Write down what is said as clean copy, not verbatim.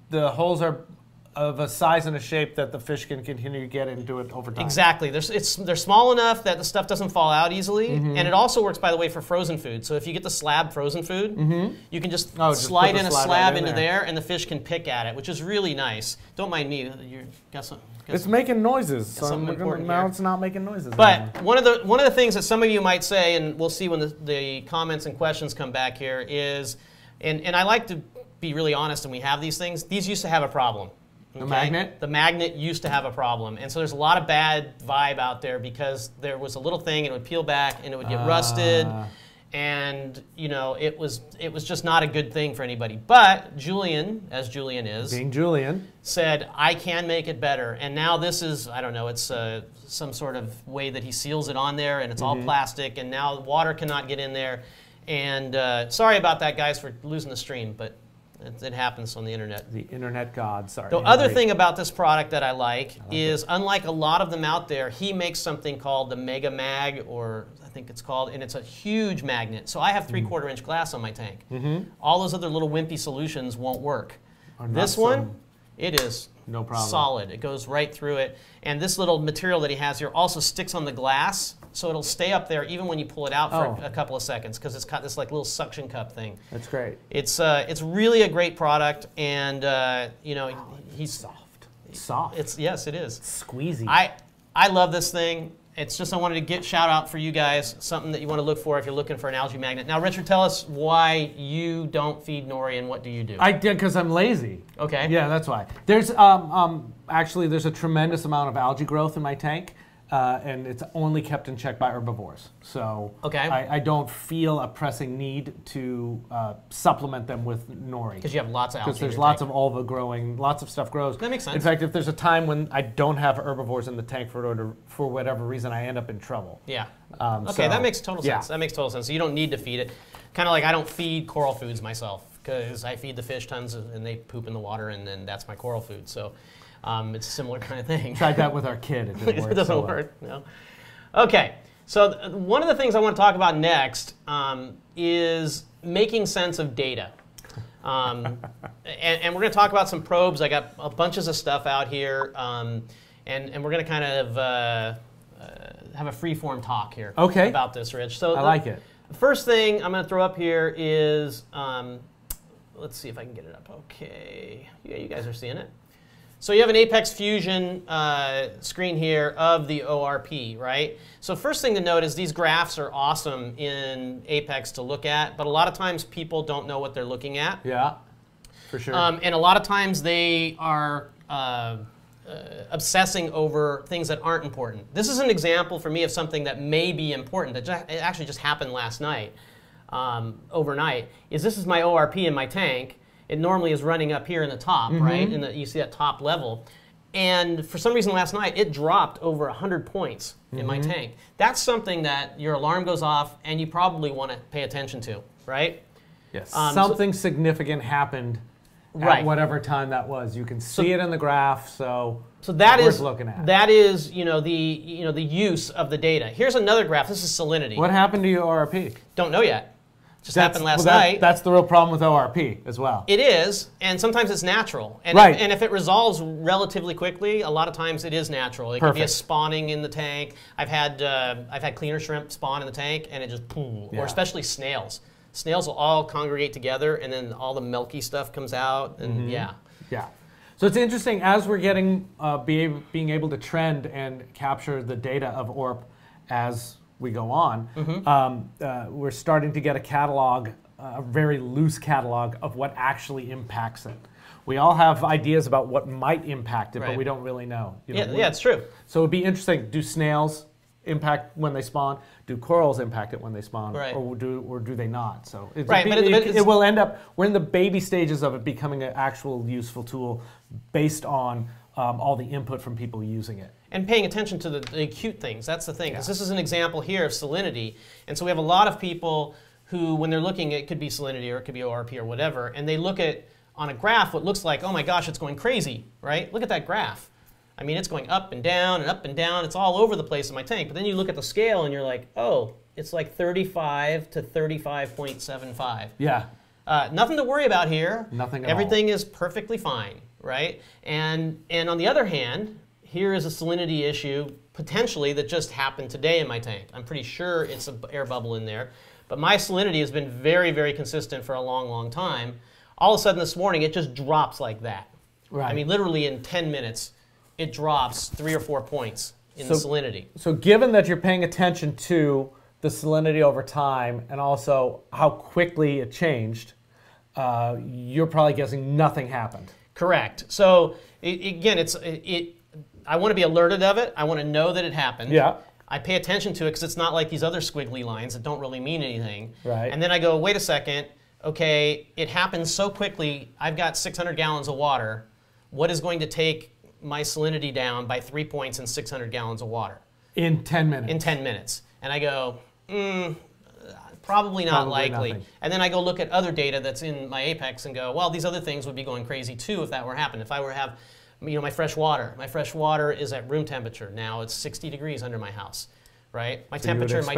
the holes are of a size and a shape that the fish can continue to get into it over time. Exactly. They're small enough that the stuff doesn't fall out easily, and it also works, by the way, for frozen food. So if you get the slab frozen food, you can just slide in a slab into there, and the fish can pick at it, which is really nice. Don't mind me. It's making noises. So now it's not making noises. But one of the things that some of you might say, and we'll see when the comments and questions come back here, is, and I like to be really honest, and we have these things. These used to have a problem. Okay? The magnet? The magnet used to have a problem. And so there's a lot of bad vibe out there because there was a little thing and it would peel back and it would get rusted. And, you know, it was just not a good thing for anybody. But Julian, as Julian is, being Julian, said, I can make it better. And now this is, I don't know, it's some sort of way that he seals it on there, and it's all plastic, and now water cannot get in there. And sorry about that, guys, for losing the stream, but it happens on the internet. The internet gods are. The other thing about this product that I like is, unlike a lot of them out there, he makes something called the Mega Mag, or I think it's called, and it's a huge magnet. So I have 3/4 inch glass on my tank. All those other little wimpy solutions won't work. This one, it is no problem. Solid. It goes right through it. And this little material that he has here also sticks on the glass, so it'll stay up there even when you pull it out for a couple of seconds, because it's got this like little suction cup thing. That's great. It's really a great product, and you know, he's soft. Soft. Yes, it is. Squeezy. I love this thing. It's just, I wanted to shout out for you guys, something that you want to look for if you're looking for an algae magnet. Now, Richard, tell us why you don't feed nori and what do you do? I did because I'm lazy. Okay. Yeah, that's why. There's actually there's a tremendous amount of algae growth in my tank, and it's only kept in check by herbivores. So I don't feel a pressing need to supplement them with nori. Because you have lots of algae. Because there's lots of ulva growing, lots of stuff grows. That makes sense. In fact, if there's a time when I don't have herbivores in the tank for whatever reason, I end up in trouble. Yeah. Okay, that makes total sense. That makes total sense. So you don't need to feed it. Kind of like I don't feed coral foods myself, because I feed the fish tons and they poop in the water, and then that's my coral food. So it's a similar kind of thing. Tried that with our kid. It didn't work. It doesn't work. No. Okay. So one of the things I want to talk about next is making sense of data. And we're going to talk about some probes. I got a bunches of stuff out here, and we're going to kind of have a free-form talk here about this, Rich. So I like it. The first thing I'm going to throw up here is, let's see if I can get it up. Okay. Yeah, you guys are seeing it. So you have an Apex Fusion screen here of the ORP, right? So first thing to note is these graphs are awesome in Apex to look at, but a lot of times people don't know what they're looking at. Yeah, for sure. And a lot of times they are obsessing over things that aren't important. This is an example for me of something that may be important. It actually just happened last night, overnight. This is my ORP in my tank. It normally is running up here in the top, right? And you see that top level. And for some reason last night, it dropped over 100 points in my tank. That's something that your alarm goes off and you probably want to pay attention to, right? Yes. Something significant happened at whatever time that was. You can see it in the graph, so that is looking at. That is, the use of the data. Here's another graph. This is salinity. What happened to your ORP? Don't know yet. Just happened last night. That's the real problem with ORP as well. It is, and sometimes it's natural. And if it resolves relatively quickly, a lot of times it is natural. It could be a spawning in the tank. I've had cleaner shrimp spawn in the tank, and it just boom. Or especially snails. Snails will all congregate together, and then all the milky stuff comes out, and yeah. So it's interesting, as we're getting being able to trend and capture the data of ORP as we go on, we're starting to get a catalog, a very loose catalog of what actually impacts it. We all have ideas about what might impact it, but we don't really know. Yeah, it's true. So it'd be interesting. Do snails impact when they spawn? Do corals impact it when they spawn? Or do they not? So it will end up, we're in the baby stages of it becoming an actual useful tool based on all the input from people using it. And paying attention to the acute things. That's the thing. Because this is an example here of salinity. And so we have a lot of people who, when they're looking, it could be salinity or it could be ORP or whatever, and they look at, on a graph, what looks like, oh my gosh, it's going crazy, right? Look at that graph. I mean, it's going up and down and up and down. It's all over the place in my tank. But then you look at the scale and you're like, oh, it's like 35 to 35.75. Yeah. nothing to worry about here. Nothing at Everything is perfectly fine, right? And on the other hand, here is a salinity issue potentially that just happened today in my tank. I'm pretty sure it's an air bubble in there, but my salinity has been very, very consistent for a long, long time. All of a sudden this morning, it just drops like that. Right. I mean, literally in 10 minutes, it drops 3 or 4 points in the salinity. So given that you're paying attention to the salinity over time and also how quickly it changed, you're probably guessing nothing happened. Correct. So again, I want to be alerted of it. I want to know that it happened. Yeah. I pay attention to it because it's not like these other squiggly lines that don't really mean anything. Right. And then I go, wait a second. Okay, it happened so quickly. I've got 600 gallons of water. What is going to take my salinity down by 3 points in 600 gallons of water? In 10 minutes. In 10 minutes. And I go, probably not likely. Nothing. And then I go look at other data that's in my Apex and go, well, these other things would be going crazy too if that were happening. If I were to have, my fresh water. My fresh water is at room temperature. Now it's 60 degrees under my house, right? My temperature, my